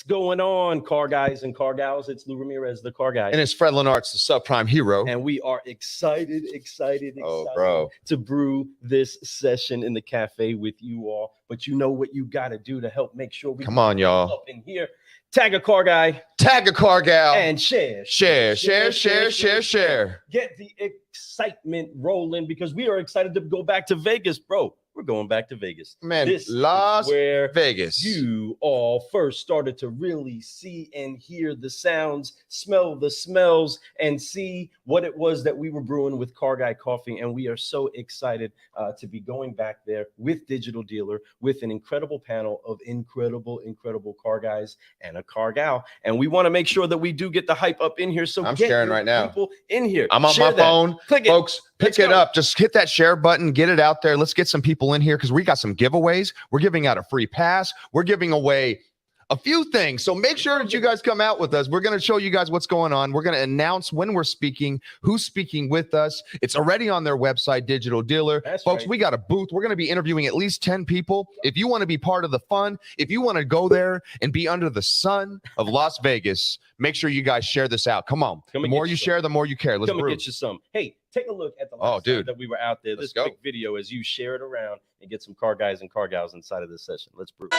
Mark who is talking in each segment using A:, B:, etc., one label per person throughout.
A: What's going on, car guys and car gals? It's Lou Ramirez, the car guy.
B: And it's Fred Lenartz, the subprime hero.
A: And we are excited
B: bro,
A: to brew this session in the cafe with you all. But you know what you got to do to help make sure we
B: come on, y'all.
A: Up in here. Tag a car guy.
B: Tag a car gal.
A: And share. Get the excitement rolling because we are excited to go back to Vegas, bro. We're going back to Vegas.
B: Man,
A: this
B: Las
A: is where
B: Vegas.
A: You all first started to really see and hear the sounds, smell the smells, and see what it was that we were brewing with Car Guy Coffee. And we are so excited to be going back there with Digital Dealer, with an incredible panel of incredible car guys and a car gal. And we want to make sure that we do get the hype up in here. So
B: I'm sharing right now.
A: People in here.
B: I'm on my phone.
A: Click it.
B: Folks, pick it up. Just hit that share button. Get it out there. Let's get some people in here because we got some giveaways. We're giving out a free pass. We're giving away a few things. So make sure that you guys come out with us. We're going to show you guys what's going on. We're going to announce when we're speaking, who's speaking with us. It's already on their website, Digital Dealer.
A: That's
B: folks,
A: right.
B: We got a booth. We're going to be interviewing at least 10 people. If you want to be part of the fun, if you want to go there and be under the sun of Las Vegas, make sure you guys share this out. Come on. The more you share, the more you care. Let's
A: come and get you some. Hey, take a look at the last time that we were out there. This quick video as you share it around and get some car guys and car gals inside of this session. Let's brew.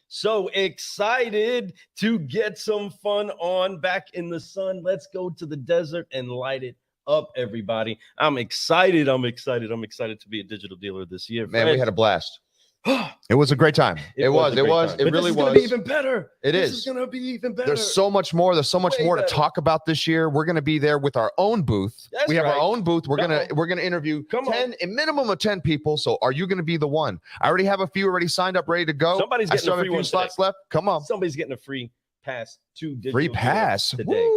A: So excited to get some fun on back in the sun. Let's go to the desert and light it up, everybody. I'm excited to be a Digital Dealer this year.
B: Man, we had a blast. It was a great time. It was. It
A: But
B: really
A: this is
B: was.
A: gonna be even better.
B: This
A: is gonna be even better.
B: There's so much more. There's so much more to talk about this year. We're gonna be there with our own booth. We have our own booth. We're gonna interview a minimum of 10 people. So are you gonna be the one? I already have a few already signed up, ready to go.
A: Somebody's getting a few
B: slots left. Come on.
A: Somebody's getting a free pass to digital
B: free pass
A: today.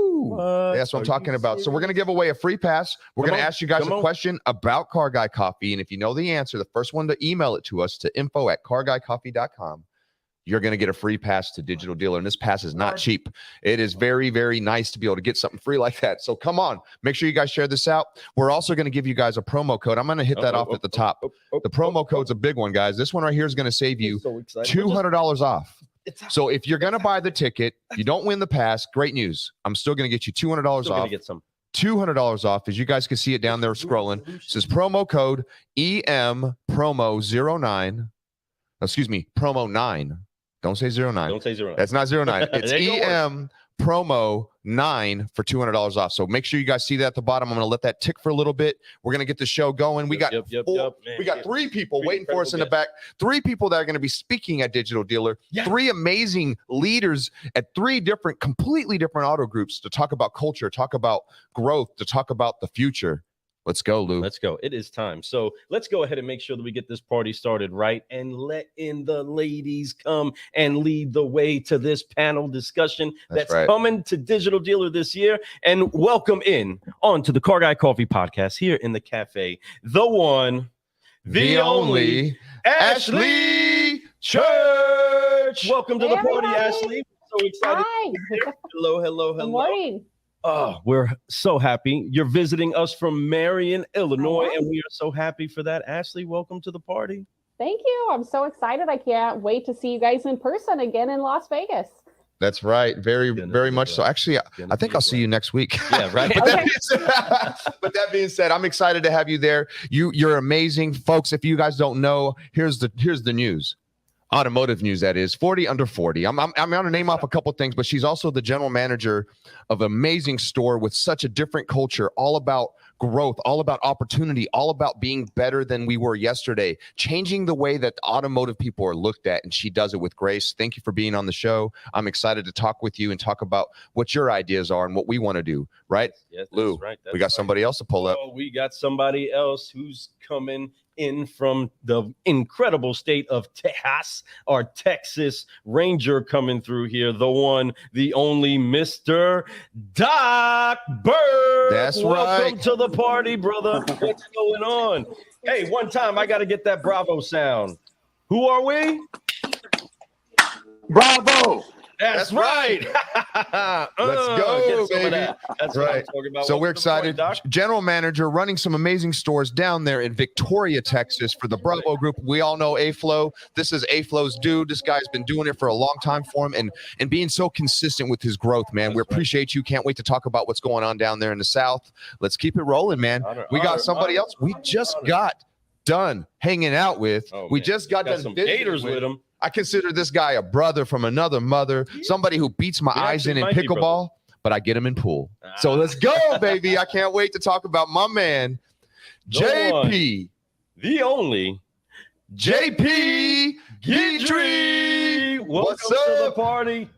B: That's what I'm talking about. So we're going to give away a free pass. We're going to ask you guys a question about Car Guy Coffee. And if you know the answer, the first one to email it to us to info@carguycoffee.com, you're going to get a free pass to Digital Dealer. And this pass is not cheap. It is very, very nice to be able to get something free like that. So come on, make sure you guys share this out. We're also going to give you guys a promo code. I'm going to hit that off at the top. The promo code's a big one, guys. This one right here is going to save you $200 off. So if you're going to buy the ticket, you don't win the pass, great news. I'm still going to get you $200 off.
A: Get some.
B: $200 off. As you guys can see it down there scrolling. It says promo code EM promo 09. Excuse me, promo 9. Don't say 09.
A: Don't say 09.
B: That's not 09. It's EM promo 9 for $200 off. So make sure you guys see that at the bottom. I'm going to let that tick for a little bit. We're going to get the show going. We got we got 3 people waiting for us in the back. 3 people that are going to be speaking at Digital Dealer. 3 amazing leaders at 3 completely different auto groups to talk about culture, talk about growth, to talk about the future. Let's go, Lou.
A: Let's go. It is time. So let's go ahead and make sure that we get this party started right and let in the ladies come and lead the way to this panel discussion that's coming to Digital Dealer this year. And welcome in onto the Car Guy Coffee podcast here in the cafe, the one, the only Ashlee Church. Welcome to the party, Ashlee. So excited.
C: Hi.
A: Hello.
C: Good morning.
A: Oh, we're so happy. You're visiting us from Marion, Illinois, and we are so happy for that. Ashlee, welcome to the party.
C: Thank you. I'm so excited. I can't wait to see you guys in person again in Las Vegas.
B: That's right. Very much so. Actually, I think I'll see you next week.
A: Yeah, right.
B: But that being said, I'm excited to have you there. You're amazing, folks. If you guys don't know, here's the news. Automotive news, that is 40 under 40. I'm going to name off a couple things, but she's also the general manager of an amazing store with such a different culture, all about growth, all about opportunity, all about being better than we were yesterday, changing the way that automotive people are looked at. And she does it with grace. Thank you for being on the show. I'm excited to talk with you and talk about what your ideas are and what we want to do. Right?
A: Yes,
B: Lou, we got somebody else to pull up.
A: Oh, we got somebody else who's coming in from the incredible state of Texas, our Texas Ranger coming through here, the one, the only Mr. Doc Burke.
B: That's
A: Welcome
B: right.
A: to the party, brother. What's going on? Hey, one time I got to get that Bravo sound. Who are we?
D: Bravo.
A: That's right.
B: Let's go, baby.
A: That's
B: right.
A: What I'm talking about.
B: So we're excited. General manager running some amazing stores down there in Victoria, Texas for the Bravo Group. We all know A-Flow. This is A-Flow's dude. This guy's been doing it for a long time for him and being so consistent with his growth, man. We appreciate you. Can't wait to talk about what's going on down there in the South. Let's keep it rolling, man. We got somebody else we just got done hanging out with. We just got done
A: some gators with him.
B: I consider this guy a brother from another mother, somebody who beats my eyes in pickleball, but I get him in pool. So let's go, baby. I can't wait to talk about my man, JP.
A: The only
B: JP Guidry.
A: What's up? To the party.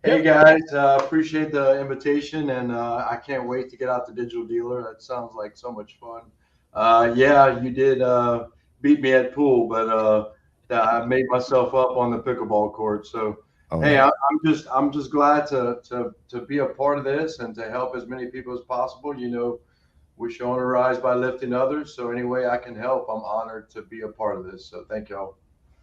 D: Hey, guys. Appreciate the invitation, and I can't wait to get out to Digital Dealer. That sounds like so much fun. Yeah, you did beat me at pool, but I made myself up on the pickleball court. So, hey, I'm just glad to be a part of this and to help as many people as possible. You know, we're showing a rise by lifting others. So any way I can help, I'm honored to be a part of this. So thank y'all.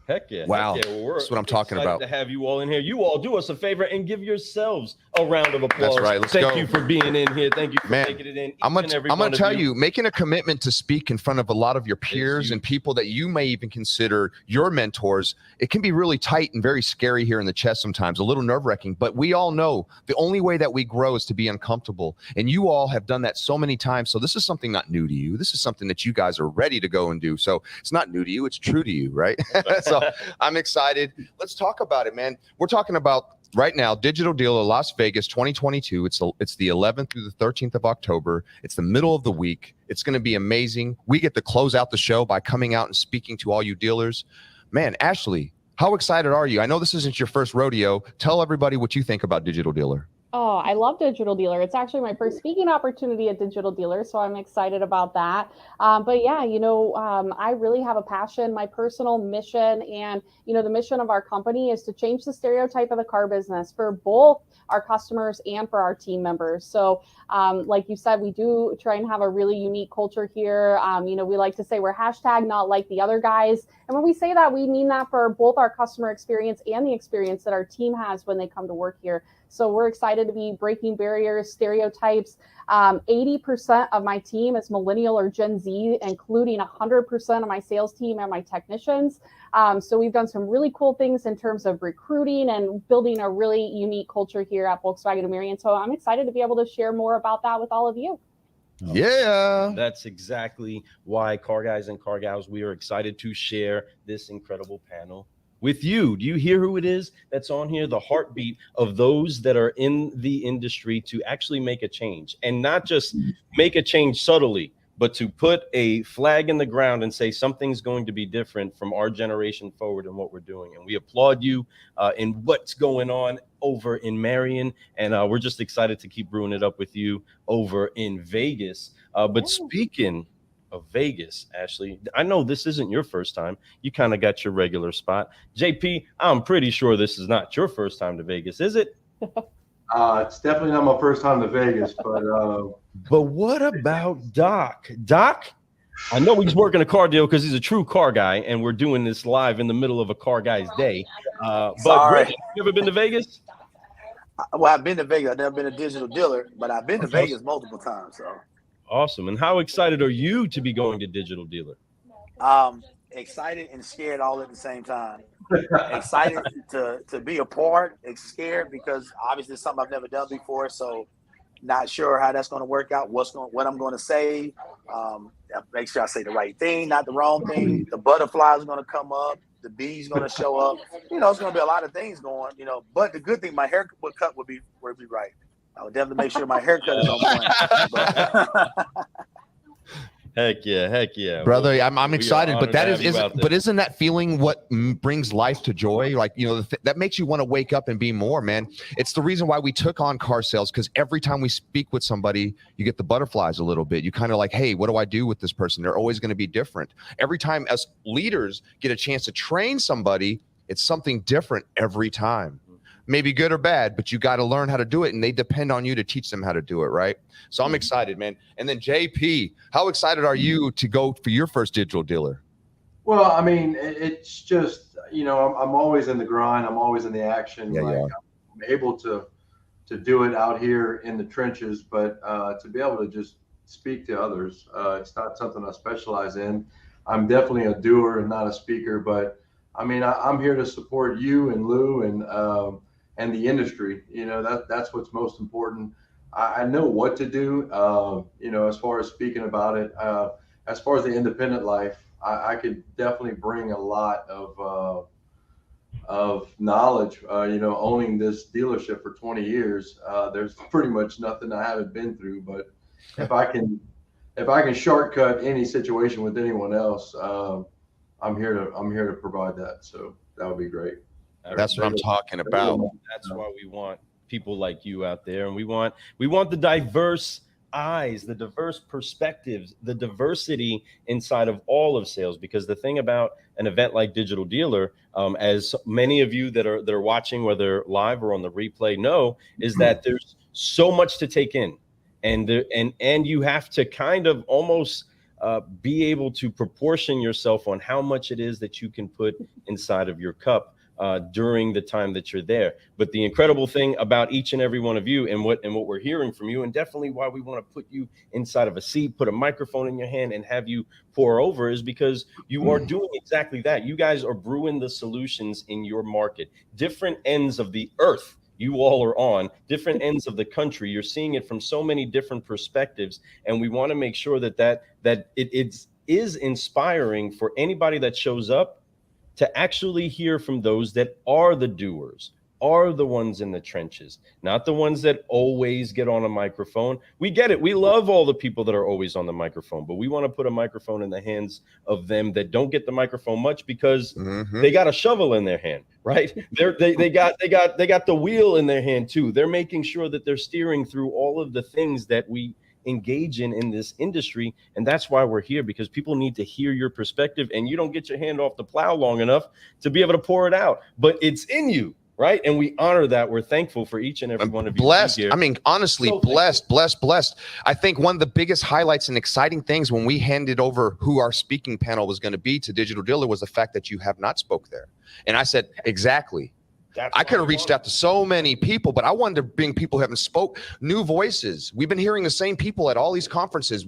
A: Heck yeah.
B: Wow.
A: Heck yeah. Well,
B: that's what I'm talking about.
A: To have you all in here. You all do us a favor and give yourselves a round of applause.
B: That's right. Let's
A: Thank
B: go.
A: you for being in here. Thank you for making it in.
B: I'm gonna tell you, making a commitment to speak in front of a lot of your peers and people that you may even consider your mentors, it can be really tight and very scary here in the chest sometimes, a little nerve-wracking. But we all know the only way that we grow is to be uncomfortable. And you all have done that so many times. So this is something not new to you. This is something that you guys are ready to go and do. So it's not new to you, it's true to you, right? So I'm excited. Let's talk about it, man. We're talking about right now, Digital Dealer Las Vegas 2022. It's the 11th through the 13th of October. It's the middle of the week. It's going to be amazing. We get to close out the show by coming out and speaking to all you dealers. man, Ashlee, how excited are you? I know this isn't your first rodeo. Tell everybody what you think about Digital Dealer.
C: Oh, I love Digital Dealer. It's actually my first speaking opportunity at Digital Dealer, so I'm excited about that. But yeah, I really have a passion. My personal mission and, the mission of our company is to change the stereotype of the car business for both our customers and for our team members. So like you said, we do try and have a really unique culture here. We like to say we're hashtag not like the other guys. And when we say that, we mean that for both our customer experience and the experience that our team has when they come to work here. So we're excited to be breaking barriers, stereotypes. 80% of my team is millennial or Gen Z, including 100% of my sales team and my technicians. So we've done some really cool things in terms of recruiting and building a really unique culture here at Volkswagen of Marion. So I'm excited to be able to share more about that with all of you.
B: Yeah.
A: That's exactly why, car guys and car gals, we are excited to share this incredible panel with you. Do you hear who it is that's on here? The heartbeat of those that are in the industry to actually make a change, and not just make a change subtly, but to put a flag in the ground and say something's going to be different from our generation forward in what we're doing. And we applaud you in what's going on over in Marion. And we're just excited to keep brewing it up with you over in Vegas. But speaking of Vegas, Ashlee, I know this isn't your first time. You kind of got your regular spot. JP, I'm pretty sure this is not your first time to Vegas, is it?
D: It's definitely not my first time to Vegas,
A: but what about Doc? Doc, I know he's working a car deal because he's a true car guy, and we're doing this live in the middle of a car guy's day. But Rick, you ever been to Vegas?
E: Well, I've been to Vegas. I've never been a Digital Dealer, but I've been to Vegas multiple times. So
A: awesome. And how excited are you to be going to Digital Dealer?
E: Excited and scared all at the same time. Excited to be a part, scared because obviously it's something I've never done before, so not sure how that's going to work out, what I'm going to say. Make sure I say the right thing, not the wrong thing. The butterflies are going to come up, the bees going to show up. It's going to be a lot of things going. But the good thing, my haircut would be right. I would definitely make sure my haircut is on point.
A: Heck yeah,
B: brother. I'm excited, but but isn't that feeling what brings life to joy? Like, that makes you want to wake up and be more, man. It's the reason why we took on car sales, because every time we speak with somebody, you get the butterflies a little bit. You kind of like, hey, what do I do with this person? They're always going to be different. Every time as leaders get a chance to train somebody, it's something different every time. Maybe good or bad, but you got to learn how to do it, and they depend on you to teach them how to do it, right? So I'm excited, man. And then JP, how excited are you to go for your first Digital Dealer?
D: Well, I mean, it's just, I'm always in the grind. I'm always in the action. I'm able to do it out here in the trenches, but to be able to just speak to others, it's not something I specialize in. I'm definitely a doer and not a speaker, but I mean, I'm here to support you and Lou and the industry. That's what's most important. I know what to do, as far as speaking about it. As far as the independent life, I could definitely bring a lot of knowledge. Owning this dealership for 20 years, there's pretty much nothing I haven't been through. But if I can shortcut any situation with anyone else, I'm here to provide that. So that would be great.
B: That's what I'm talking about.
A: That's why we want people like you out there, and we want the diverse eyes, the diverse perspectives, the diversity inside of all of sales. Because the thing about an event like Digital Dealer, as many of you that are watching, whether live or on the replay, know, is that there's so much to take in, and you have to kind of almost be able to proportion yourself on how much it is that you can put inside of your cup during the time that you're there. But the incredible thing about each and every one of you and what we're hearing from you, and definitely why we want to put you inside of a seat, put a microphone in your hand and have you pour over, is because you are doing exactly that. You guys are brewing the solutions in your market, different ends of the earth. You all are on different ends of the country. You're seeing it from so many different perspectives. And we want to make sure that it is inspiring for anybody that shows up to actually hear from those that are the doers, are the ones in the trenches, not the ones that always get on a microphone. We get it. We love all the people that are always on the microphone, but we want to put a microphone in the hands of them that don't get the microphone much because they got a shovel in their hand, right? They got the wheel in their hand too. They're making sure that they're steering through all of the things that we engage in this industry. And that's why we're here, because people need to hear your perspective, and you don't get your hand off the plow long enough to be able to pour it out, but it's in you. Right. And we honor that. We're thankful for each and every one of you.
B: Blessed.
A: Here.
B: I mean, honestly, so blessed. I think one of the biggest highlights and exciting things when we handed over who our speaking panel was going to be to Digital Dealer was the fact that you have not spoke there. And I said, exactly. I could have reached out to so many people, but I wanted to bring people who haven't spoke, new voices. We've been hearing the same people at all these conferences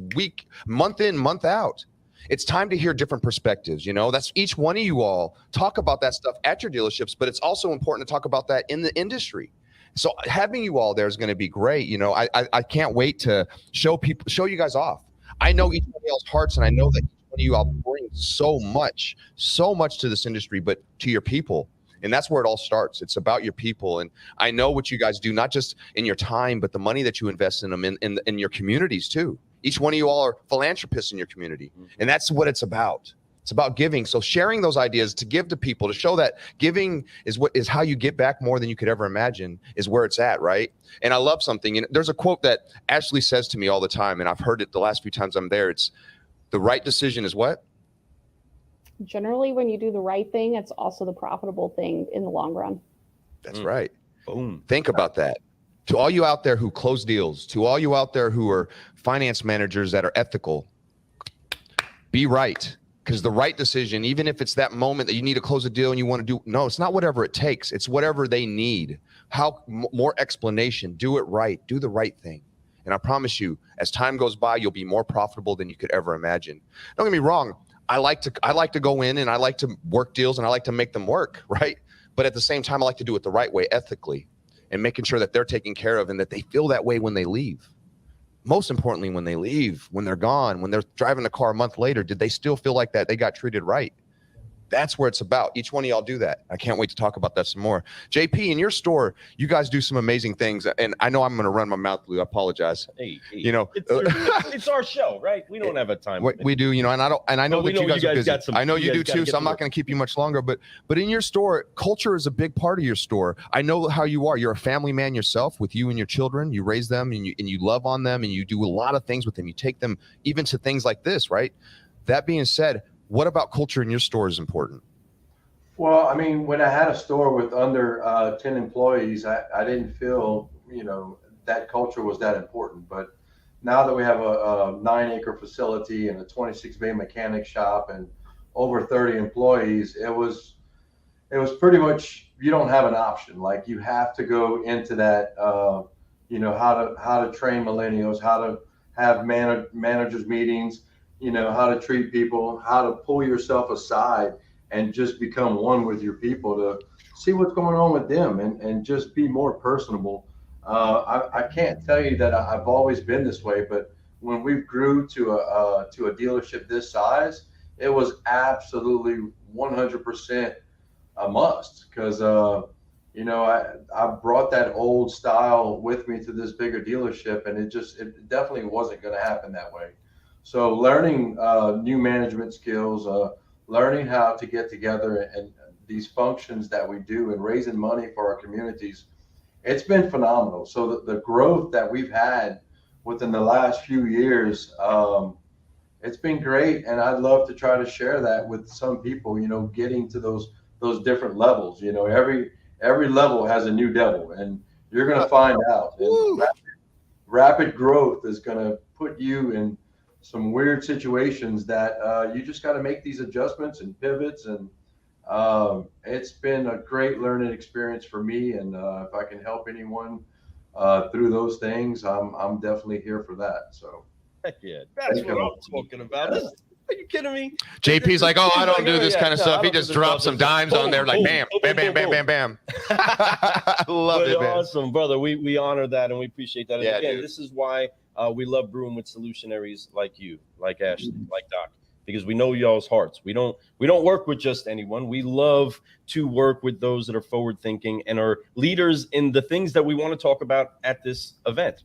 B: month in, month out. It's time to hear different perspectives. You know, that's each one of you all talk about that stuff at your dealerships, but it's also important to talk about that in the industry. So having you all there is going to be great. You know, I can't wait to show you guys off. I know each one of y'all's hearts, and I know that each one of you all bring so much to this industry, but to your people. And that's where it all starts. It's about your people. And I know what you guys do, not just in your time, but the money that you invest in them in your communities too. Each one of you all are philanthropists in your community. And that's what it's about. It's about giving. So sharing those ideas to give to people, to show that giving is how you get back more than you could ever imagine, is where it's at, right? And I love something. And there's a quote that Ashlee says to me all the time, and I've heard it the last few times I'm there. It's the right decision is what?
C: Generally, when you do the right thing, it's also the profitable thing in the long run.
B: That's right.
A: Boom.
B: Think about that. To all you out there who close deals, to all you out there who are finance managers that are ethical, be right. Because the right decision, even if it's that moment that you need to close a deal and you want to do, no, it's not whatever it takes. It's whatever they need. More explanation, do it right, do the right thing. And I promise you, as time goes by, you'll be more profitable than you could ever imagine. Don't get me wrong. I like to go in and I like to work deals and I like to make them work, right? But at the same time, I like to do it the right way, ethically, and making sure that they're taken care of and that they feel that way when they leave. Most importantly, when they leave, when they're gone, when they're driving the car a month later, did they still feel like that they got treated right? That's where it's about. Each one of y'all do that. I can't wait to talk about that some more. JP, in your store, you guys do some amazing things. And I know I'm going to run my mouth blue. I apologize.
A: Hey,
B: you know,
A: it's our show, right? We don't have a time.
B: We do, you know, and I know that you guys are busy. I know you do too, so I'm not going to keep you much longer. But in your store, culture is a big part of your store. I know how you are. You're a family man yourself with you and your children. You raise them and you love on them and you do a lot of things with them. You take them even to things like this, right? That being said, what about culture in your store is important?
D: Well, I mean, when I had a store with under 10 employees, I didn't feel, you know, that culture was that important. But now that we have a 9-acre facility and a 26-bay mechanic shop and over 30 employees, it was pretty much, you don't have an option. Like, you have to go into that, you know, how to train millennials, how to have managers meetings, you know, how to treat people, how to pull yourself aside and just become one with your people to see what's going on with them and just be more personable. I can't tell you that I've always been this way, but when we grew to a dealership this size, it was absolutely 100% a must, because you know, I brought that old style with me to this bigger dealership, and it definitely wasn't going to happen that way. So learning new management skills, learning how to get together and these functions that we do and raising money for our communities, it's been phenomenal. So the growth that we've had within the last few years, it's been great. And I'd love to try to share that with some people, you know, getting to those different levels. You know, every level has a new devil, and you're going to find out. And rapid growth is going to put you in some weird situations that you just got to make these adjustments and pivots. And it's been a great learning experience for me. And if I can help anyone through those things, I'm definitely here for that. So
A: heck yeah, that's what I'm talking about.
D: Yeah.
A: Are you kidding me?
B: JP's like, oh, I don't do this kind of stuff. He just drops some dimes on there, like bam, bam, bam, bam, bam, bam. I love it, man.
A: Awesome, brother. We honor that and we appreciate that. And
B: Yeah,
A: again,
B: dude.
A: This is why we love brewing with solutionaries like you, like Ashlee, like Doc. because we know y'all's hearts. We don't work with just anyone. We love to work with those that are forward thinking and are leaders in the things that we want to talk about at this event.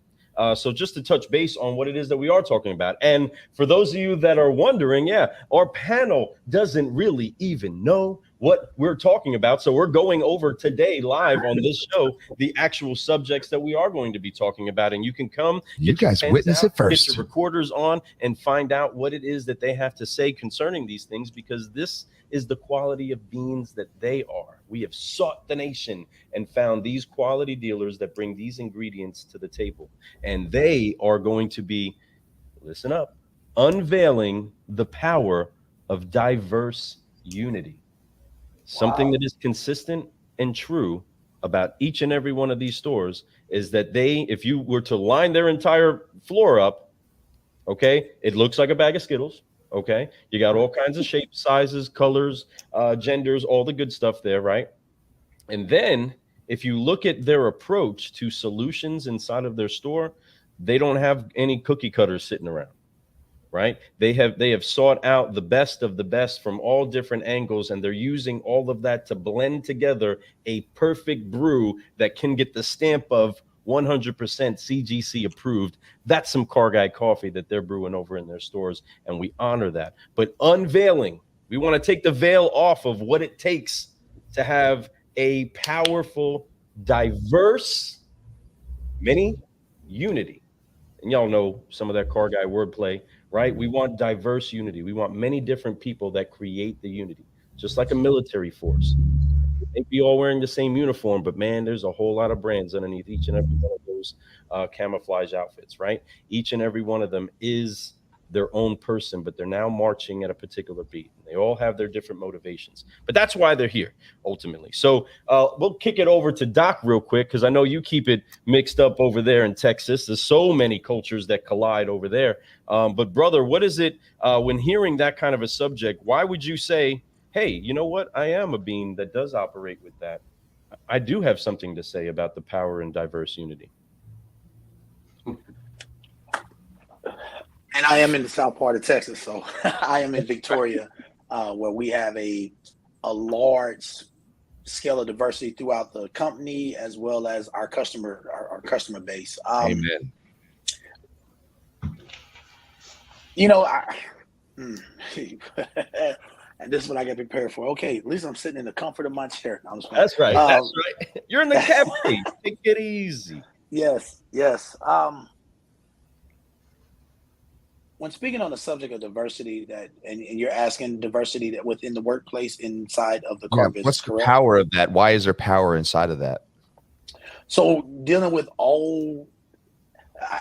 A: So just to touch base on what it is that we are talking about. And for those of you that are wondering, yeah, our panel doesn't really even know what we're talking about. So we're going over today live on this show, the actual subjects that we are going to be talking about. And you can come,
B: you guys witness it first,
A: get your recorders on, and find out what it is that they have to say concerning these things, because this is the quality of beans that they are. We have sought the nation and found these quality dealers that bring these ingredients to the table. And they are going to be, listen up, unveiling the power of diverse unity. Something that is consistent and true about each and every one of these stores is that they, if you were to line their entire floor up, okay, it looks like a bag of Skittles. Okay, you got all kinds of shapes, sizes, colors, genders, all the good stuff there, right? And then if you look at their approach to solutions inside of their store, they don't have any cookie cutters sitting around, right? They have sought out the best of the best from all different angles, and they're using all of that to blend together a perfect brew that can get the stamp of 100% CGC approved. That's some Car Guy coffee that they're brewing over in their stores, and we honor that. But unveiling, we want to take the veil off of what it takes to have a powerful, diverse mini unity. And y'all know some of that Car Guy wordplay, right? We want diverse unity. We want many different people that create the unity, just like a military force. They'd be all wearing the same uniform, but man, there's a whole lot of brands underneath each and every one of those camouflage outfits, right? Each and every one of them is their own person, but they're now marching at a particular beat. They all have their different motivations, but that's why they're here ultimately. So we'll kick it over to Doc real quick, because I know you keep it mixed up over there in Texas. There's so many cultures that collide over there. But brother, what is it when hearing that kind of a subject? Why would you say, hey, you know what? I am a bean that does operate with that. I do have something to say about the power and diverse unity.
E: And I am in the south part of Texas, so I am in Victoria, where we have a large scale of diversity throughout the company as well as our customer base.
B: Amen.
E: You know, and this is what I get prepared for. Okay, at least I'm sitting in the comfort of my chair. No,
A: that's right. That's right. You're in the cafe. Take it easy.
E: Yes. When speaking on the subject of diversity, and you're asking diversity that within the workplace inside of the car business,
B: what's
E: correct?
B: The power of that? Why is there power inside of that?
E: So dealing with all,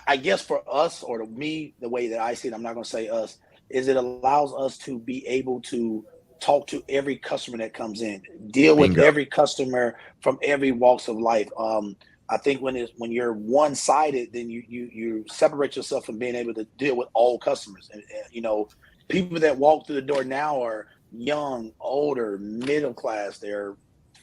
E: I guess for us or to me, the way that I see it, I'm not going to say us, is it allows us to be able to talk to every customer that comes in, deal with every customer from every walks of life. I think when you're one-sided, then you separate yourself from being able to deal with all customers. And you know, people that walk through the door now are young, older, middle class. They're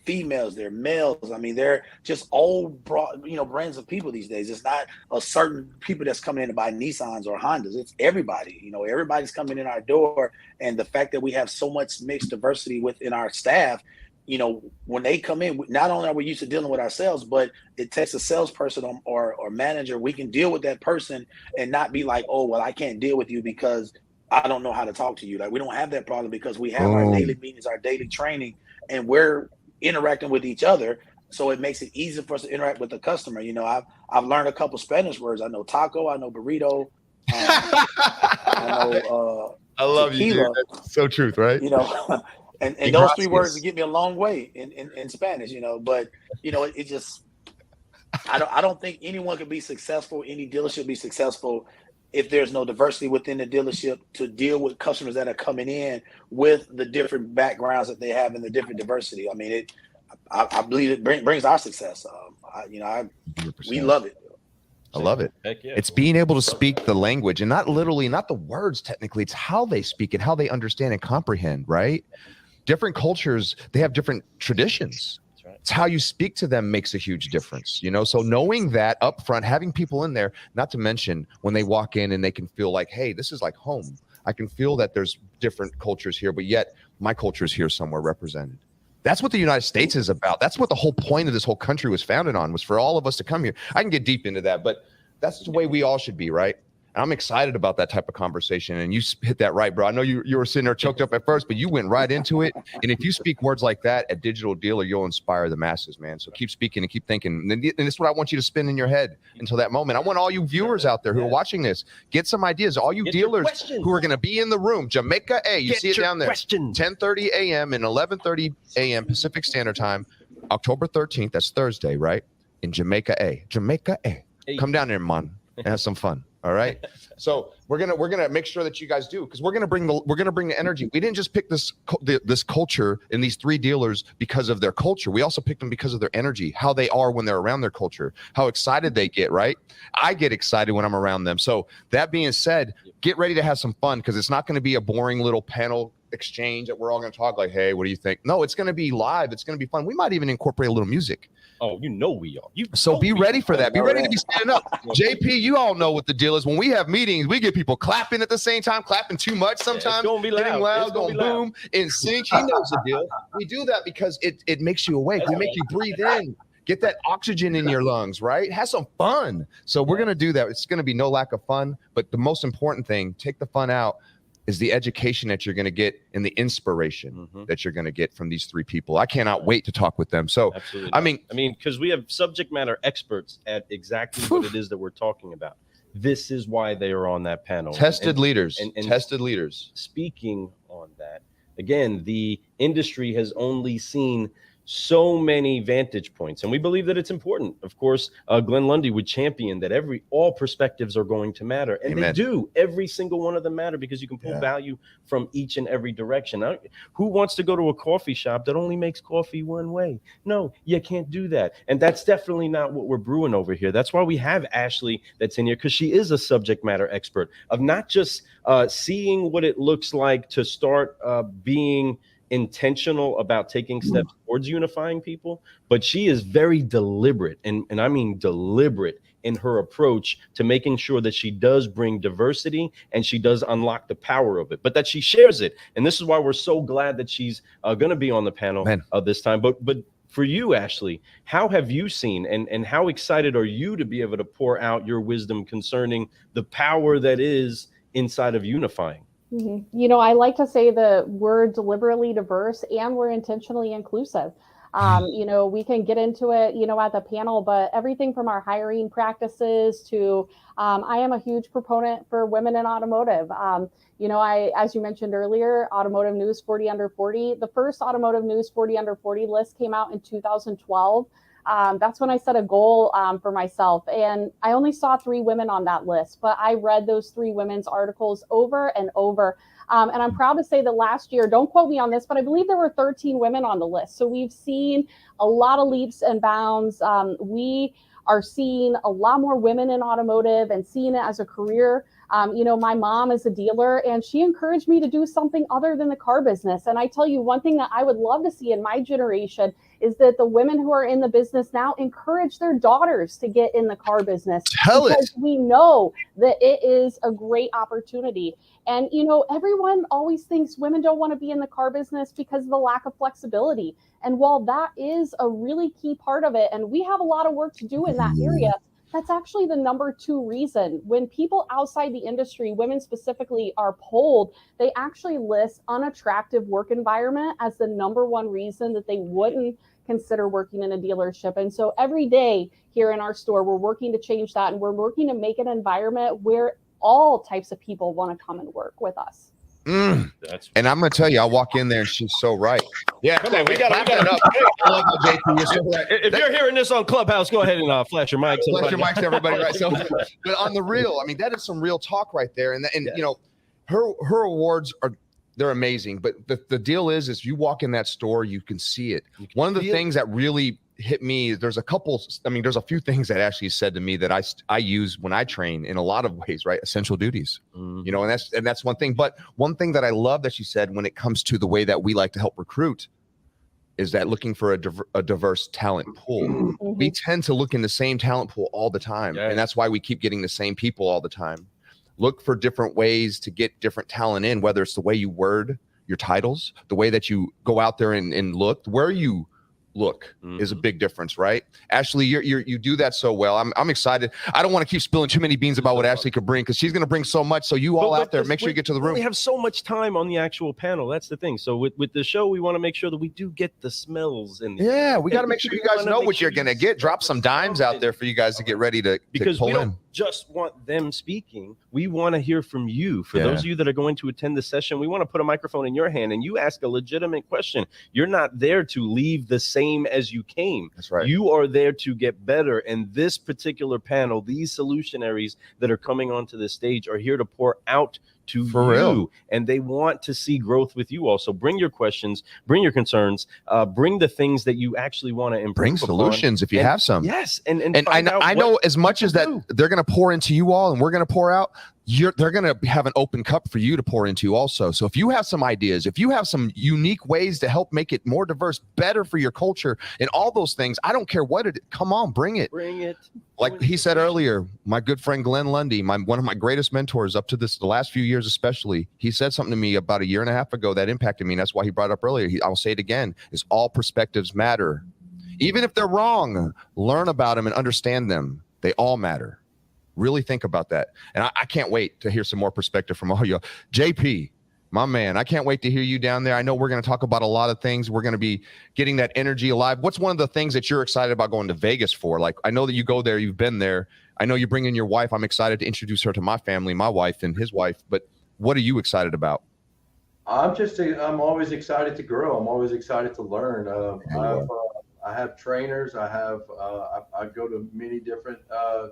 E: females, they're males. I mean, they're just all broad, brands of people these days. It's not a certain people that's coming in to buy Nissans or Hondas. It's everybody. Everybody's coming in our door, and the fact that we have so much mixed diversity within our staff. When they come in, not only are we used to dealing with ourselves, but it takes a salesperson or manager. We can deal with that person and not be like, oh, well, I can't deal with you because I don't know how to talk to you. Like, we don't have that problem because we have our daily meetings, our daily training, and we're interacting with each other. So it makes it easier for us to interact with the customer. I've learned a couple Spanish words. I know taco, I know burrito. I know
B: I love tequila. You, dude. That's so truth, right?
E: And those three words would get me a long way in Spanish, but it just, I don't think anyone can be successful, any dealership be successful if there's no diversity within the dealership to deal with customers that are coming in with the different backgrounds that they have and the different diversity. I mean, I believe it brings our success. We love it.
B: I love it.
A: Heck yeah.
B: It's being able to speak the language, and not literally, not the words technically. It's how they speak it, how they understand and comprehend, right? Different cultures, they have different traditions. That's right. It's how you speak to them makes a huge difference, So knowing that up front, having people in there, not to mention when they walk in and they can feel like, hey, this is like home. I can feel that there's different cultures here, but yet my culture is here somewhere represented. That's what the United States is about. That's what the whole point of this whole country was founded on, was for all of us to come here. I can get deep into that, but that's the way we all should be, right? And I'm excited about that type of conversation. And you hit that right, bro. I know you were sitting there choked up at first, but you went right into it. And if you speak words like that at Digital Dealer, you'll inspire the masses, man. So keep speaking and keep thinking. And this is what I want you to spin in your head until that moment. I want all you viewers out there who are watching this, get some ideas. All you dealers who are going to be in the room, Jamaica A, you see it down there, 10:30 a.m. and 11:30 a.m. Pacific Standard Time, October 13th. That's Thursday, right? In Jamaica A. Jamaica A. Come down there, man, and have some fun. All right. So we're gonna make sure that you guys do, because we're gonna bring the energy. We didn't just pick this culture and these 3 dealers because of their culture. We also picked them because of their energy, how they are when they're around their culture, how excited they get. Right. I get excited when I'm around them. So that being said, get ready to have some fun, because it's not going to be a boring little panel exchange that we're all going to talk like, hey, what do you think? No, it's going to be live. It's going to be fun. We might even incorporate a little music.
A: Oh, you know we are.
B: So be ready for that. Be ready to be standing up. JP, you all know what the deal is. When we have meetings, we get people clapping at the same time, clapping too much sometimes.
A: It's going to be loud.
B: Going boom, in sync. He knows the deal. We do that because it makes you awake. We make you breathe in. Get that oxygen in your lungs, right? Have some fun. So we're going to do that. It's going to be no lack of fun. But the most important thing, take the fun out, is the education that you're going to get and the inspiration that you're going to get from these 3 people. I cannot wait to talk with them. So,
A: absolutely.
B: I mean,
A: because we have subject matter experts at exactly what it is that we're talking about. This is why they are on that panel.
B: Tested leaders.
A: Speaking on that, again, the industry has only seen so many vantage points, and we believe that it's important. Of course, Glenn Lundy would champion that all perspectives are going to matter, and
B: Amen.
A: They do. Every single one of them matter, because you can pull value from each and every direction. Now, who wants to go to a coffee shop that only makes coffee one way? No, you can't do that, and that's definitely not what we're brewing over here. That's why we have Ashlee that's in here, because she is a subject matter expert of not just seeing what it looks like to start being intentional about taking steps towards unifying people, but she is very deliberate, and I mean deliberate, in her approach to making sure that she does bring diversity and she does unlock the power of it, but that she shares it. And this is why we're so glad that she's going to be on the panel this time. But for you, Ashlee, how have you seen and how excited are you to be able to pour out your wisdom concerning the power that is inside of unifying?
C: You know, I like to say that we're deliberately diverse and we're intentionally inclusive. You know, we can get into it, you know, at the panel, but everything from our hiring practices to, I am a huge proponent for women in automotive. You know, as you mentioned earlier, Automotive News 40 Under 40, the first Automotive News 40 Under 40 list came out in 2012. That's when I set a goal for myself. And I only saw 3 women on that list, but I read those 3 women's articles over and over. And I'm proud to say that last year, don't quote me on this, but I believe there were 13 women on the list. So we've seen a lot of leaps and bounds. We are seeing a lot more women in automotive and seeing it as a career. You know, my mom is a dealer and she encouraged me to do something other than the car business. And I tell you, one thing that I would love to see in my generation is that the women who are in the business now encourage their daughters to get in the car business. Because we know that it is a great opportunity. And, you know, everyone always thinks women don't want to be in the car business because of the lack of flexibility. And while that is a really key part of it, and we have a lot of work to do in that area, that's actually the number 2 reason. When people outside the industry, women specifically, are polled, they actually list unattractive work environment as the number 1 reason that they wouldn't consider working in a dealership. And so every day here in our store, we're working to change that, and we're working to make an environment where all types of people want to come and work with us.
B: And I'm going to tell you, I walk in there and she's so right. Yeah,
A: come on, we got it up. If you're hearing this on Clubhouse, go ahead and flash your mics.
B: Flash your mics, everybody. Right. So, but on the real, I mean, that is some real talk right there. And you know, her awards they're amazing. But the deal is you walk in that store, you can see it. One of the things that really hit me, there's a few things that Ashlee said to me that I use when I train in a lot of ways, right? Essential duties, you know, and that's one thing. But one thing that I love that she said when it comes to the way that we like to help recruit is that looking for a diverse talent pool. We tend to look in the same talent pool all the time. And that's why we keep getting the same people all the time. look for different ways to get different talent in, whether it's the way you word your titles, the way that you go out there and look, where you look is a big difference, right? Ashlee, you do that so well. I'm excited. I don't want to keep spilling too many beans about what Ashlee could bring, because she's going to bring so much. So you all out there, make sure you get to the room.
A: We have so much time on the actual panel. That's the thing. So with the show, we want to make sure that we do get the smells in.
B: Yeah, we got to make sure you guys know what you're going to get. Drop some dimes out there for you guys to get ready to
A: because
B: pull
A: we don't
B: in.
A: just want them speaking. We want to hear from you. For those of you that are going to attend the session, we want to put a microphone in your hand and you ask a legitimate question. You're not there to leave the same as you came.
B: That's right.
A: You are there to get better. And this particular panel, these solutionaries that are coming onto the stage are here to pour out to
B: For
A: you,
B: real.
A: and they want to see growth with you also. Bring your questions, bring your concerns, bring the things that you actually want to improve.
B: Bring solutions if you have some.
A: Yes, and
B: I know as much as that they're going to pour into you all and we're going to pour out, they're going to have an open cup for you to pour into also. So if you have some ideas, if you have some unique ways to help make it more diverse, better for your culture and all those things, I don't care what it, come on, bring it.
A: Bring it.
B: Like he said earlier, my good friend Glenn Lundy, one of my greatest mentors up to the last few years especially, he said something to me about 1.5 years ago that impacted me, and that's why he brought it up earlier. I'll say it again, is all perspectives matter. Even if they're wrong, learn about them and understand them. They all matter. Really think about that. And I can't wait to hear some more perspective from all y'all. JP, my man, I can't wait to hear you down there. I know we're going to talk about a lot of things. We're going to be getting that energy alive. What's one of the things that you're excited about going to Vegas for? Like, I know that you go there, you've been there. I know you bring in your wife. I'm excited to introduce her to my family, my wife and his wife. But what are you excited about?
D: I'm always excited to grow. I'm always excited to learn. I have trainers. I go to many different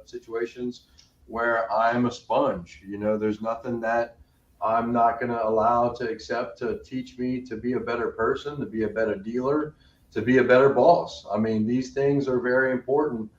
D: situations where I'm a sponge. You know, there's nothing that I'm not going to allow to accept to teach me to be a better person, to be a better dealer, to be a better boss. I mean, these things are very important.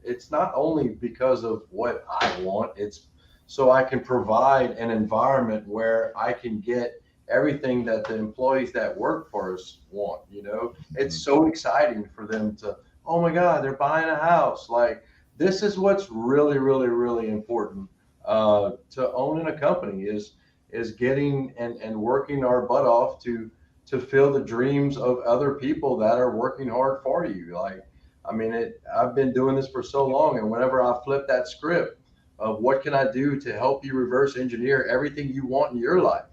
D: It's not only because of what I want, it's so I can provide an environment where I can get everything that the employees that work for us want. You know, it's so exciting for them to, oh my God, they're buying a house. Like, this is what's really, really, really important to own in a company is getting and working our butt off to fill the dreams of other people that are working hard for you. Like, I mean, I've been doing this for so long, and whenever I flip that script of what can I do to help you reverse engineer everything you want in your life,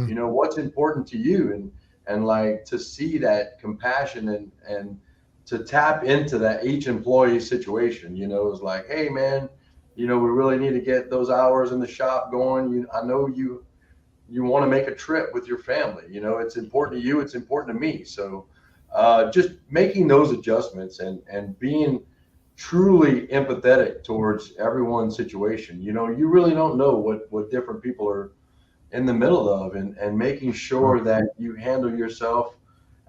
D: you know, what's important to you, and like to see that compassion and to tap into that each employee situation, you know, is like, hey man, you know, we really need to get those hours in the shop going. I know you want to make a trip with your family, you know, it's important to you, it's important to me. So just making those adjustments and being truly empathetic towards everyone's situation. You know, you really don't know what different people are in the middle of, and making sure that you handle yourself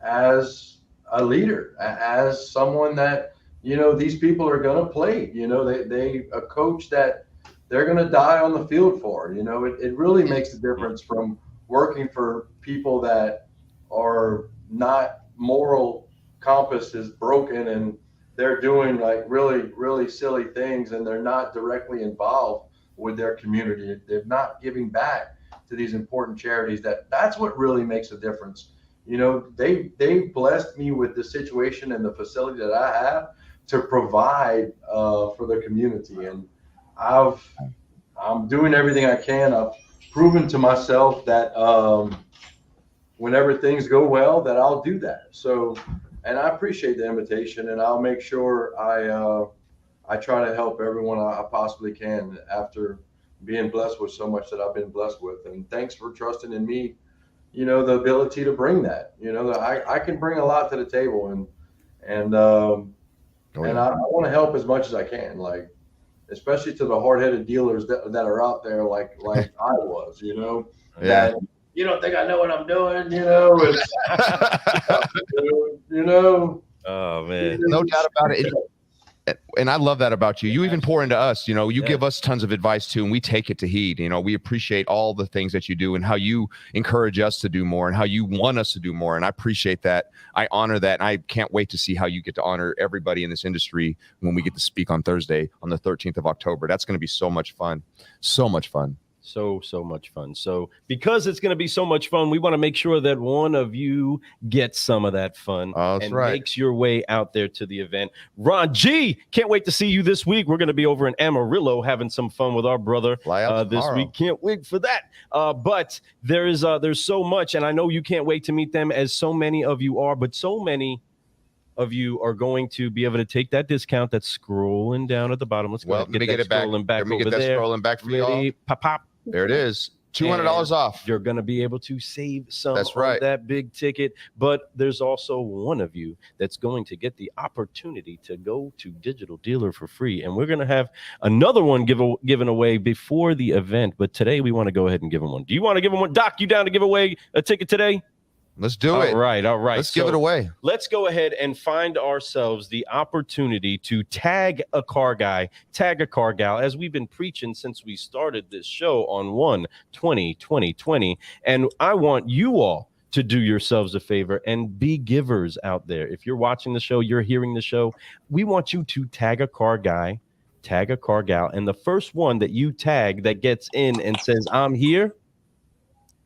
D: as a leader, as someone that, you know, these people are going to play, you know, they a coach that they're going to die on the field for. You know, it really makes a difference from working for people that are not moral compass is broken and they're doing like really, really silly things, and they're not directly involved with their community. They're not giving back to these important charities. That's what really makes a difference. You know, they blessed me with the situation and the facility that I have to provide for the community, and I'm doing everything I can. I've proven to myself that whenever things go well, that I'll do that. So, and I appreciate the invitation, and I'll make sure I try to help everyone I possibly can after being blessed with so much that I've been blessed with. And thanks for trusting in me, you know, the ability to bring that, you know, that I can bring a lot to the table, and I want to help as much as I can, like, especially to the hard-headed dealers that are out there, like I was, you know, that you don't think I know what I'm doing, you know,
A: Oh man,
B: no doubt about it. And I love that about you. You even pour into us, you
A: Yeah.
B: give us tons of advice too, and we take it to heed. We appreciate all the things that you do and how you encourage us to do more and how you want us to do more. And I appreciate that. I honor that. And I can't wait to see how you get to honor everybody in this industry when we get to speak on Thursday, on the 13th of October. That's going to be so much fun. So much fun.
A: So much fun. So because it's going to be so much fun, we want to make sure that one of you gets some of that fun and makes your way out there to the event. Ron G, can't wait to see you this week. We're going to be over in Amarillo having some fun with our brother this week. Can't wait for that. But there's so much, and I know you can't wait to meet them, as so many of you are, but so many of you are going to be able to take that discount that's scrolling down at the bottom. Let's go ahead and get that scrolling back over there.
B: Scrolling back for y'all.
A: Pop, pop.
B: There it is. $200 off.
A: You're going to be able to save some
B: on
A: that big ticket. But there's also one of you that's going to get the opportunity to go to Digital Dealer for free. And we're going to have another one given away before the event. But today we want to go ahead and give them one. Do you want to give them one? Doc, you down to give away a ticket today?
B: Let's do it.
A: All right.
B: Let's give it away.
A: Let's go ahead and find ourselves the opportunity to tag a car guy, tag a car gal, as we've been preaching since we started this show on 1/20/2020. And I want you all to do yourselves a favor and be givers out there. If you're watching the show, you're hearing the show, we want you to tag a car guy, tag a car gal, and the first one that you tag that gets in and says, I'm here,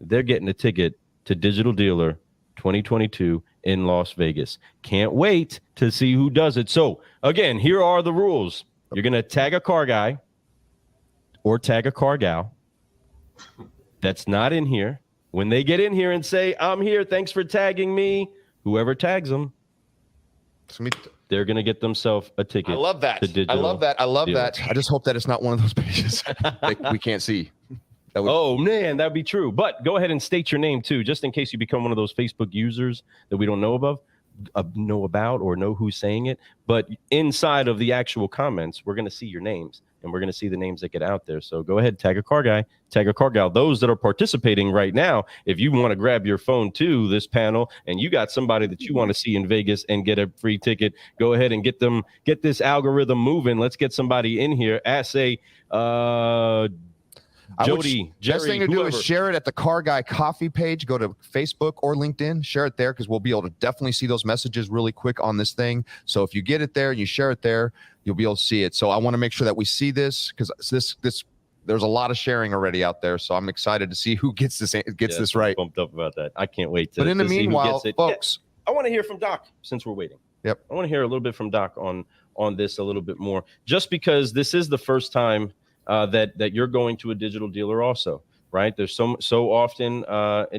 A: they're getting a ticket to Digital Dealer 2022 in Las Vegas. Can't wait to see who does it. So again, here are the rules. You're going to tag a car guy or tag a car gal that's not in here. When they get in here and say, I'm here, thanks for tagging me, whoever tags them, they're going to get themselves a ticket.
B: I love that. I love that. I just hope that it's not one of those pages we can't see.
A: Oh, man, that'd be true. But go ahead and state your name, too, just in case you become one of those Facebook users that we don't know about or know who's saying it. But inside of the actual comments, we're going to see your names, and we're going to see the names that get out there. So go ahead, tag a car guy, tag a car gal. Those that are participating right now, if you want to grab your phone to this panel and you got somebody that you want to see in Vegas and get a free ticket, go ahead and get this algorithm moving. Let's get somebody in here. Jody, Jerry,
B: best thing to do is share it at the Car Guy Coffee page. Go to Facebook or LinkedIn, share it there, because we'll be able to definitely see those messages really quick on this thing. So if you get it there and you share it there, you'll be able to see it. So I want to make sure that we see this, because there's a lot of sharing already out there. So I'm excited to see who gets this right.
A: Pumped up about that. I can't wait to.
B: But in the meanwhile, folks,
A: I want to hear from Doc since we're waiting.
B: Yep,
A: I want to hear a little bit from Doc on this a little bit more, just because this is the first time that you're going to a Digital Dealer also, right? There's so often,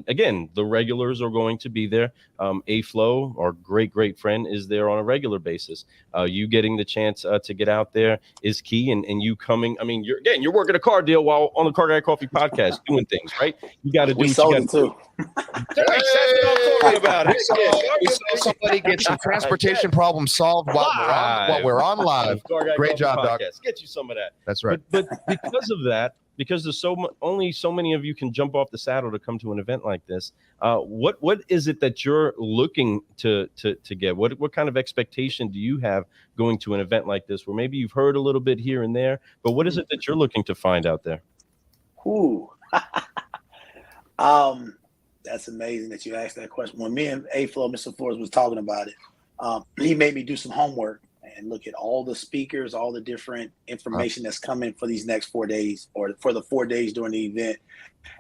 A: again, the regulars are going to be there. A-Flow, our great friend, is there on a regular basis. You getting the chance to get out there is key, and you coming. I mean, you're working a car deal while on the Car Guy Coffee podcast doing things, right? You got to do.
E: We sold it too.
A: That's what I'm talking about.
B: We saw somebody get some transportation problems solved while we're on live. Great job, Doc.
A: Get you some of that.
B: That's right.
A: But because of that, because there's only so many of you can jump off the saddle to come to an event like this. What is it that you're looking to get? What kind of expectation do you have going to an event like this, where maybe you've heard a little bit here and there, but what is it that you're looking to find out there?
E: Ooh. That's amazing that you asked that question. When me and A-Flow, Mr. Flores, was talking about it, he made me do some homework and look at all the speakers, all the different information that's coming for these next 4 days, or for the 4 days during the event.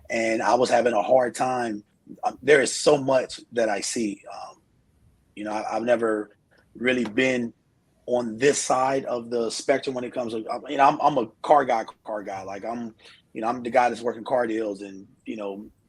E: And I was having a hard time. There is so much that I see. I've never really been on this side of the spectrum when it comes to, I'm a car guy. Like I'm the guy that's working car deals and,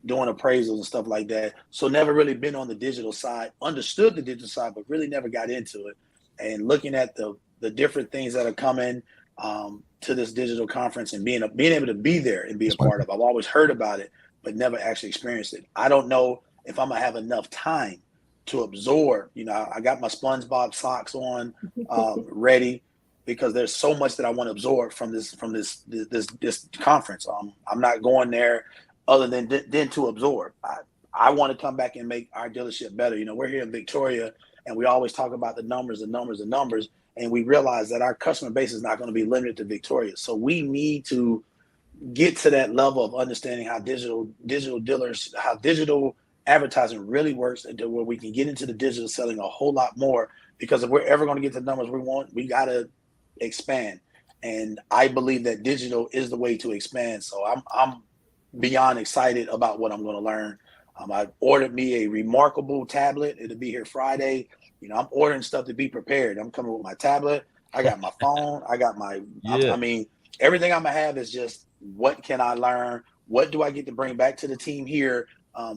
E: doing appraisals and stuff like that. So never really been on the digital side, understood the digital side, but really never got into it. And looking at the different things that are coming to this digital conference and being able to be there and be a part of. I've always heard about it, but never actually experienced it. I don't know if I'm gonna have enough time to absorb. I got my SpongeBob socks on, ready, because there's so much that I want to absorb from this conference. I'm not going there other than to absorb. I want to come back and make our dealership better. We're here in Victoria. and we always talk about the numbers, and we realize that our customer base is not going to be limited to Victoria. So we need to get to that level of understanding how digital advertising really works, and to where we can get into the digital selling a whole lot more. Because if we're ever going to get the numbers we want, we got to expand. And I believe that digital is the way to expand. So I'm beyond excited about what I'm going to learn. I ordered me a remarkable tablet. It'll be here Friday. I'm ordering stuff to be prepared. I'm coming with my tablet. I got my phone. I got my, I mean, everything I'm going to have is just, what can I learn? What do I get to bring back to the team here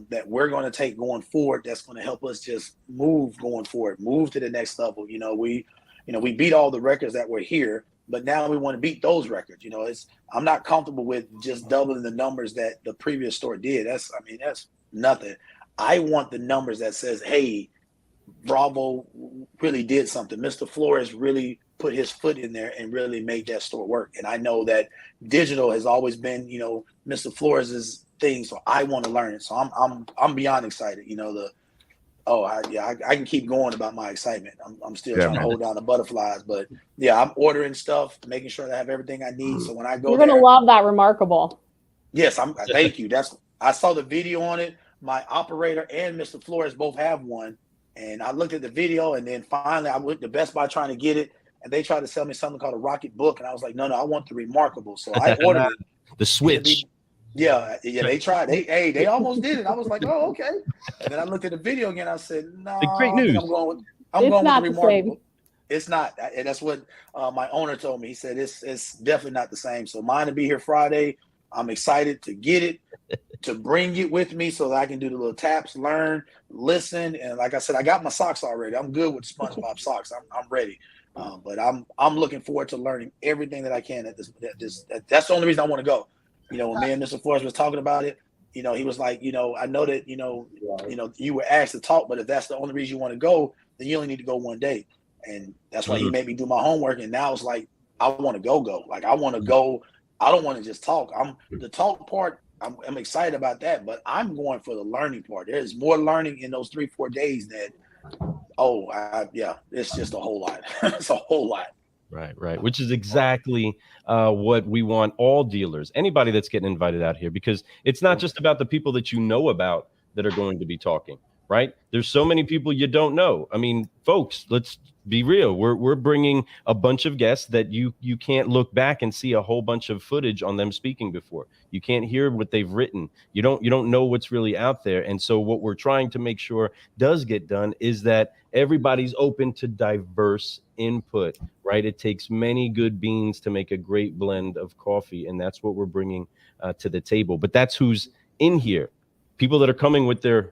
E: that we're going to take going forward? That's going to help us just move going forward, move to the next level. We beat all the records that were here, but now we want to beat those records. I'm not comfortable with just doubling the numbers that the previous store did. That's nothing. I want the numbers that says, hey, Bravo really did something. Mr. Flores really put his foot in there and really made that store work. And I know that digital has always been, Mr. Flores's thing. So I want to learn it. So I'm beyond excited. I can keep going about my excitement. I'm still trying to hold down the butterflies, but I'm ordering stuff, making sure that I have everything I need. So when I go,
C: you're going to love that remarkable.
E: Yes, thank you. I saw the video on it. My operator and Mr. Flores both have one. And I looked at the video, and then finally I went to Best Buy trying to get it, and they tried to sell me something called a Rocket Book, and I was like, no, I want the remarkable. So I ordered it.
A: The Switch.
E: They tried. They almost did it. I was like, oh, okay. And then I looked at the video again. I said, no,
A: great news.
E: I'm going with the remarkable. It's not, and that's what my owner told me. He said it's definitely not the same. So mine will be here Friday. I'm excited to get it, to bring it with me so that I can do the little taps, learn, listen. And like I said, I got my socks already. I'm good with SpongeBob socks. I'm ready. But I'm looking forward to learning everything that I can at this. That's the only reason I want to go. When me and Mr. Flores was talking about it, he was like, I know that, you were asked to talk, but if that's the only reason you want to go, then you only need to go one day. And that's why he made me do my homework. And now it's like, I want to go. Like, I want to go. I don't want to just talk. The talk part, I'm excited about that, but I'm going for the learning part. There's more learning in those 3-4 days that, it's just a whole lot. It's a whole lot.
A: Right. Which is exactly what we want all dealers, anybody that's getting invited out here, because it's not just about the people that you know about that are going to be talking, right? There's so many people you don't know. I mean, folks, let's be real. We're bringing a bunch of guests that you can't look back and see a whole bunch of footage on them speaking before. You can't hear what they've written. You don't know what's really out there. And so what we're trying to make sure does get done is that everybody's open to diverse input, right? It takes many good beans to make a great blend of coffee, and that's what we're bringing to the table. But that's who's in here. People that are coming with the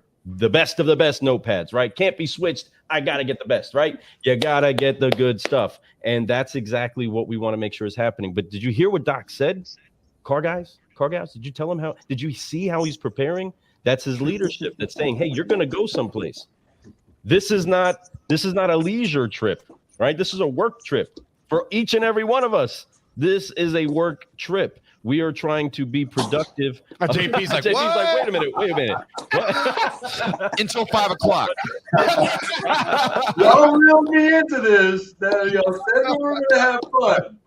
A: best of the best notepads, right? Can't be switched. I got to get the best, right? You got to get the good stuff. And that's exactly what we want to make sure is happening. But did you hear what Doc said? Car guys, did you tell him did you see how he's preparing? That's his leadership that's saying, hey, you're going to go someplace. This is not a leisure trip, right? This is a work trip for each and every one of us. This is a work trip. We are trying to be productive.
B: JP's like,
A: wait a minute. What?
B: Until 5 o'clock.
D: Y'all reeled me into this. Y'all said we were going to have fun.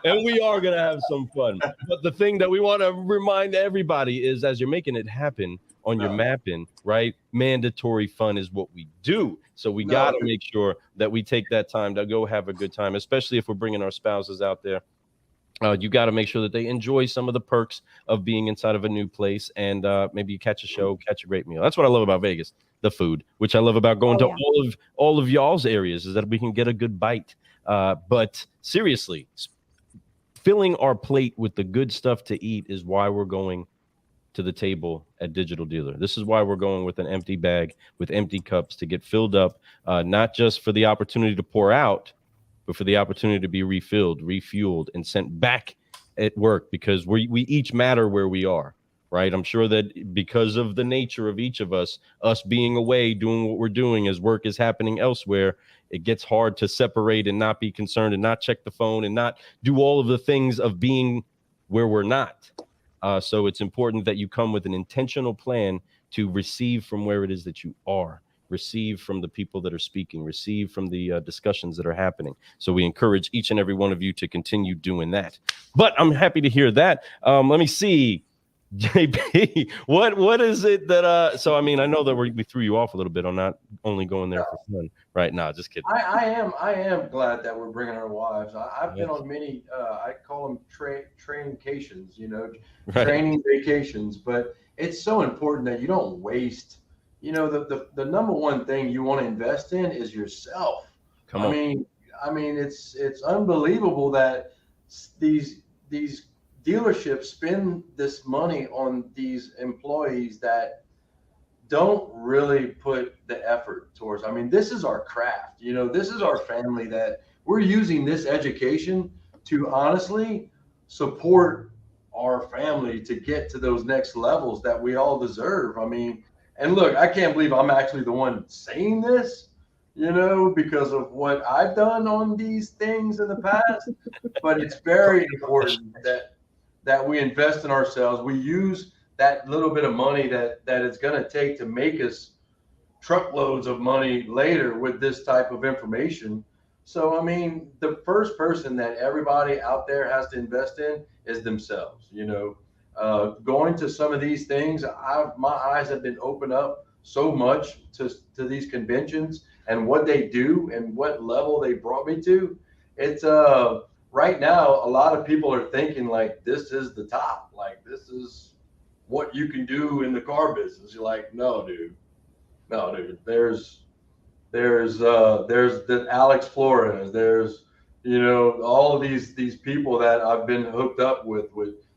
A: And we are going to have some fun. But the thing that we want to remind everybody is, as you're making it happen on your mapping, right? Mandatory fun is what we do. So we got to make sure that we take that time to go have a good time, especially if we're bringing our spouses out there. You got to make sure that they enjoy some of the perks of being inside of a new place, and maybe you catch a show, catch a great meal. That's what I love about Vegas, the food, which I love about going to all of y'all's areas, is that we can get a good bite. But seriously, filling our plate with the good stuff to eat is why we're going to the table at Digital Dealer. This is why we're going with an empty bag, with empty cups to get filled up, not just for the opportunity to pour out, but for the opportunity to be refilled, refueled, and sent back at work, because we each matter where we are, right? I'm sure that because of the nature of each of us being away, doing what we're doing as work is happening elsewhere, it gets hard to separate and not be concerned and not check the phone and not do all of the things of being where we're not. So it's important that you come with an intentional plan to receive from where it is that you are. receive from the people that are speaking, receive from the discussions that are happening. So we encourage each and every one of you to continue doing that. But I'm happy to hear that. Let me see. JP, what is it that so I mean, I know that we threw you off a little bit on not only going there for fun right now. Just kidding.
D: I am glad that we're bringing our wives. I've been on many I call them traincations, training vacations, but it's so important that you don't waste. The number one thing you want to invest in is yourself. I mean it's unbelievable that these dealerships spend this money on these employees that don't really put the effort towards. I mean, this is our craft, this is our family, that we're using this education to honestly support our family to get to those next levels that we all deserve. I mean, and look, I can't believe I'm actually the one saying this, because of what I've done on these things in the past, but it's very important that we invest in ourselves. We use that little bit of money that it's going to take to make us truckloads of money later with this type of information. So, I mean, the first person that everybody out there has to invest in is themselves. Going to some of these things, my eyes have been opened up so much to these conventions and what they do and what level they brought me to. It's right now, a lot of people are thinking like this is the top, like this is what you can do in the car business. You're like, no, dude. There's the Alex Flores. There's all of these people that I've been hooked up with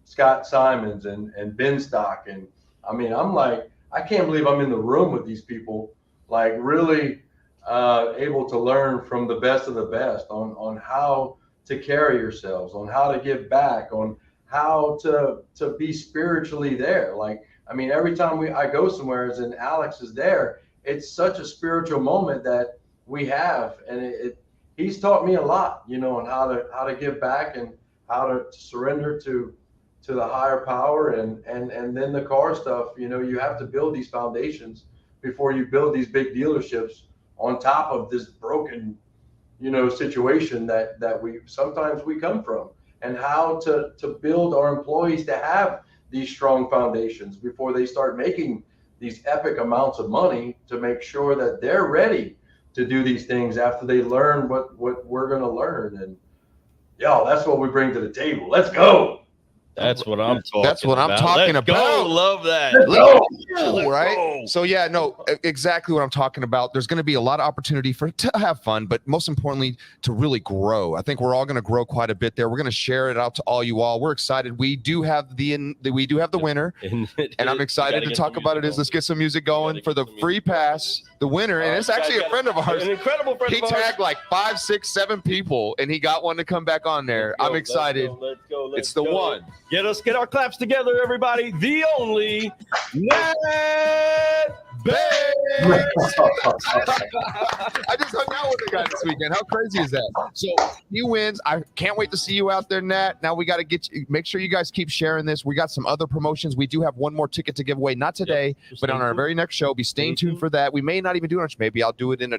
D: Scott Simons and Ben Stock, and I mean, I'm like, I can't believe I'm in the room with these people, like really able to learn from the best of the best on how to carry yourselves, on how to give back, on how to be spiritually there. Like, I mean, every time I go somewhere and Alex is there, it's such a spiritual moment that we have, and he's taught me a lot, on how to give back and how to surrender to the higher power, and then the car stuff. You have to build these foundations before you build these big dealerships on top of this broken situation that we sometimes come from, and how to build our employees to have these strong foundations before they start making these epic amounts of money, to make sure that they're ready to do these things after they learn what we're going to learn. And that's what we bring to the table. Let's go.
A: That's what I'm talking about.
B: That's what I'm talking
A: Let's
B: about.
A: Go. Love that.
B: Let's
A: go.
B: Right?
A: Go.
B: So yeah, no, exactly what I'm talking about. There's going to be a lot of opportunity to have fun, but most importantly, to really grow. I think we're all going to grow quite a bit there. We're going to share it out to all you all. We're excited. We do have the winner, and I'm excited to talk about it. Let's get some music going for the free pass. The winner, and it's actually a friend of ours.
A: An incredible friend of ours.
B: He tagged like 5, 6, 7 people, and he got one to come back on there. I'm excited.
A: Let's go.
B: It's the one.
A: Get our claps together, everybody. The only Nat Bates.
B: I just hung out with the guy this weekend. How crazy is that? So he wins. I can't wait to see you out there, Nat. Now we got to make sure you guys keep sharing this. We got some other promotions. We do have one more ticket to give away, not today, but on our very next show. Be staying tuned for that. We may not even do it. Maybe I'll do it in a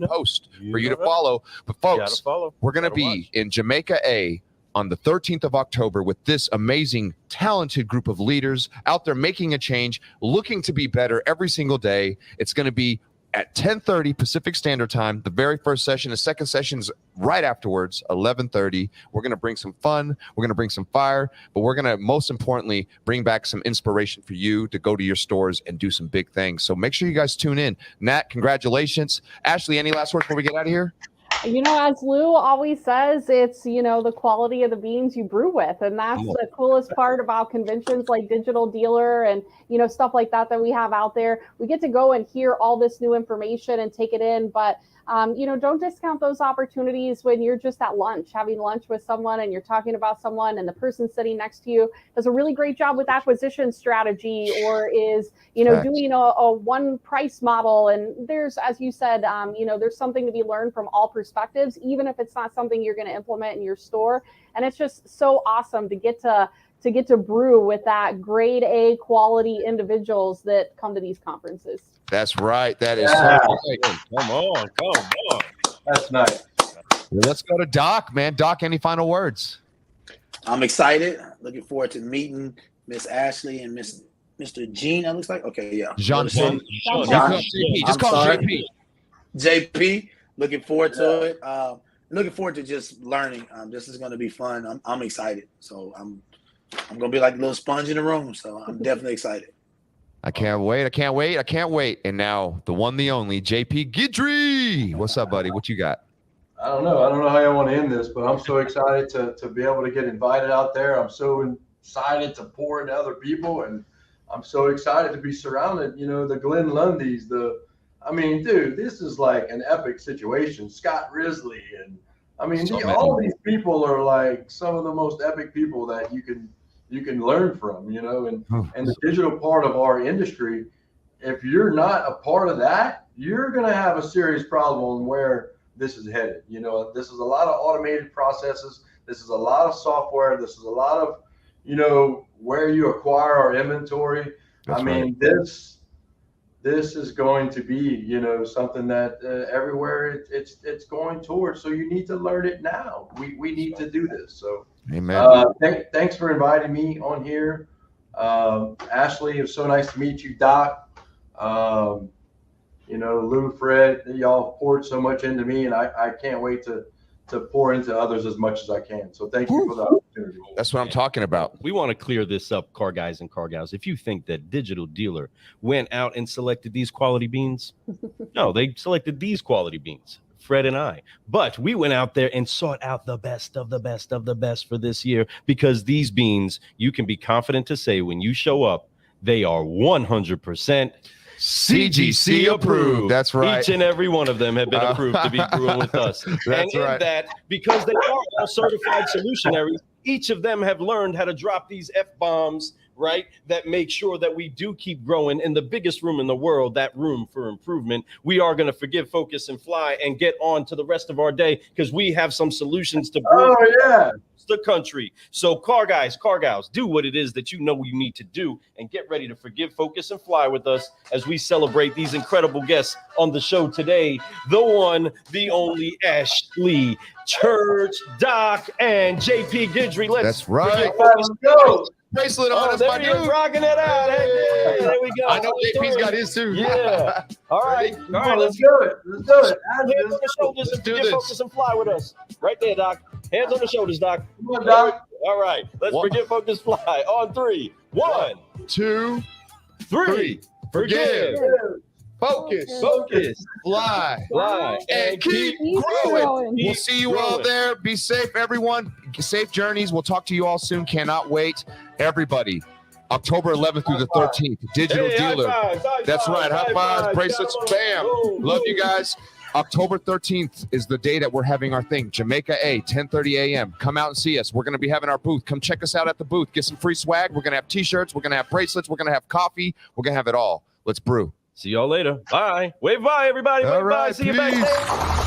B: post for you to follow. But folks, we're going to be in Jamaica A on the 13th of October with this amazing, talented group of leaders out there making a change, looking to be better every single day. It's going to be at 10:30 Pacific Standard Time, the very first session. The second session is right afterwards, 11:30. We're going to bring some fun. We're going to bring some fire, but we're going to, most importantly, bring back some inspiration for you to go to your stores and do some big things. So make sure you guys tune in. Nat, congratulations. Ashlee, any last words before we get out of here?
C: As Lou always says, it's, the quality of the beans you brew with. And that's the coolest part about conventions like Digital Dealer and, stuff like that we have out there. We get to go and hear all this new information and take it in. But, don't discount those opportunities when you're just at lunch, having lunch with someone and you're talking about someone and the person sitting next to you does a really great job with acquisition strategy, or is, doing a one price model. And there's, as you said, there's something to be learned from all perspectives, even if it's not something you're going to implement in your store. And it's just so awesome to get to brew with that grade A quality individuals that come to these conferences.
B: That's right. That is
D: Yeah.
B: so right.
A: Come on.
D: That's nice.
B: Well, let's go to Doc, man. Doc, any final words?
E: I'm excited. Looking forward to meeting Miss Ashlee and Mr. Jean. That looks like
B: Jean Paul.
E: John.
B: Just call JP.
E: JP. Looking forward to it. Looking forward to just learning. This is going to be fun. I'm excited. So I'm going to be like a little sponge in the room. So I'm definitely excited.
B: I can't wait. And now the one, the only, JP Guidry. What's up, buddy? What you got?
D: I don't know how you want to end this, but I'm so excited to be able to get invited out there. I'm so excited to pour into other people, and I'm so excited to be surrounded. The Glenn Lundys, dude, this is like an epic situation. Scott Risley, and all these people are like some of the most epic people that you can learn from. And the digital part of our industry, if you're not a part of that, you're gonna have a serious problem where this is headed. This is a lot of automated processes. This is a lot of software. This is a lot of, where you acquire our inventory. This is going to be, something that everywhere it's going towards. So you need to learn it now. We need to do this. So,
B: amen.
D: Thanks for inviting me on here. Ashlee, it was so nice to meet you, Doc. Lou, Fred, y'all poured so much into me, and I can't wait to pour into others as much as I can. So thank you for the opportunity.
B: That's what I'm talking about.
A: We want to clear this up, car guys and car gals. If you think that Digital Dealer went out and selected these quality beans, no, they selected these quality beans, Fred and I. But we went out there and sought out the best of the best of the best for this year, because these beans, you can be confident to say when you show up, they are 100%
B: CGC approved. That's right.
A: Each and every one of them have been approved to be brewing with us.
B: That's
A: and
B: right.
A: in that, because they are all certified solutionaries, each of them have learned how to drop these F-bombs, right, that make sure that we do keep growing in the biggest room in the world, that room for improvement. We are going to forgive, focus, and fly and get on to the rest of our day, because we have some solutions to bring the country. So car guys, car gals, do what it is that you know you need to do, and get ready to forgive, focus, and fly with us as we celebrate these incredible guests on the show today. The one, the only Ashlee Church, Doc, and JP Guidry.
B: That's right.
D: Let's go.
B: Bracelet on us,
A: there
B: my
A: he is,
B: dude.
A: rocking it out. Hey, there we go.
B: I know JP's got his too.
A: Yeah. All right.
D: Let's do it.
A: Hands on the shoulders and
B: do
A: forgive,
B: this.
A: focus, and fly with us. Right there, Doc. Hands on the shoulders, Doc.
D: Come on, Doc.
A: All right. Let's forgive, focus, fly. On 3. 1,
B: 2,
A: 3.
B: Forgive. Focus. Fly.
A: And
B: keep growing. We'll see you all there. Be safe, everyone. Safe journeys. We'll talk to you all soon. Cannot wait. Everybody, October 11th through the 13th, Digital Dealer. That's right. High fives, bracelets, bam. Love you guys. October 13th is the day that we're having our thing. Jamaica A, 10:30 a.m. Come out and see us. We're going to be having our booth. Come check us out at the booth. Get some free swag. We're going to have T-shirts. We're going to have bracelets. We're going to have coffee. We're going to have it all. Let's brew.
A: See y'all later. Bye. Wave bye, everybody. Wave
B: All
A: bye.
B: right,
A: See you
B: peace.
A: backstage.